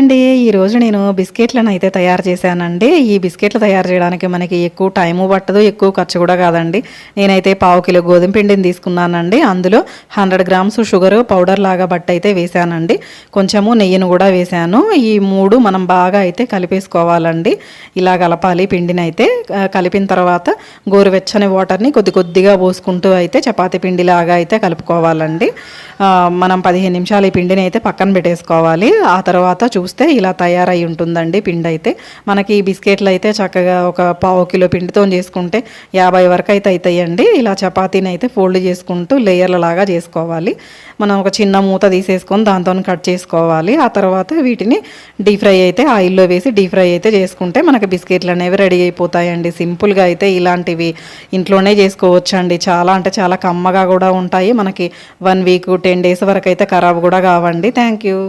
అండి. ఈరోజు నేను బిస్కెట్లను అయితే తయారు చేశానండి. ఈ బిస్కెట్లు తయారు చేయడానికి మనకి ఎక్కువ టైము పట్టదు, ఎక్కువ ఖర్చు కూడా కాదండి. నేనైతే పావు కిలో గోధుమ పిండిని తీసుకున్నానండి. అందులో 100 గ్రామ్స్ షుగర్ పౌడర్ లాగా బట్టి అయితే వేసానండి. కొంచెము నెయ్యిని కూడా వేసాను. ఈ 3 మనం బాగా అయితే కలిపేసుకోవాలండి. ఇలా కలపాలి పిండిని అయితే. కలిపిన తర్వాత గోరువెచ్చని వాటర్ని కొద్ది కొద్దిగా పోసుకుంటూ అయితే చపాతీ పిండిలాగా అయితే కలుపుకోవాలండి. మనం 15 నిమిషాలు ఈ పిండిని అయితే పక్కన పెట్టేసుకోవాలి. ఆ తర్వాత చూస్తే ఇలా తయారై ఉంటుందండి పిండి అయితే. మనకి ఈ బిస్కెట్లు అయితే చక్కగా ఒక పావు కిలో పిండితో చేసుకుంటే 50 వరకు అయితే అవుతాయండి. ఇలా చపాతీని అయితే ఫోల్డ్ చేసుకుంటూ లేయర్ల లాగా చేసుకోవాలి. మనం ఒక చిన్న మూత తీసేసుకొని దాంతో కట్ చేసుకోవాలి. ఆ తర్వాత వీటిని డీప్ ఫ్రై అయితే ఆయిల్లో వేసి డీప్ ఫ్రై అయితే చేసుకుంటే మనకి బిస్కెట్లు అనేవి రెడీ అయిపోతాయండి. సింపుల్గా అయితే ఇలాంటివి ఇంట్లోనే చేసుకోవచ్చండి. చాలా అంటే చాలా కమ్మగా కూడా ఉంటాయి. మనకి 1 వీక్ 10 డేస్ వరకు అయితే ఖరాబ్ కూడా కావండి. Thank you.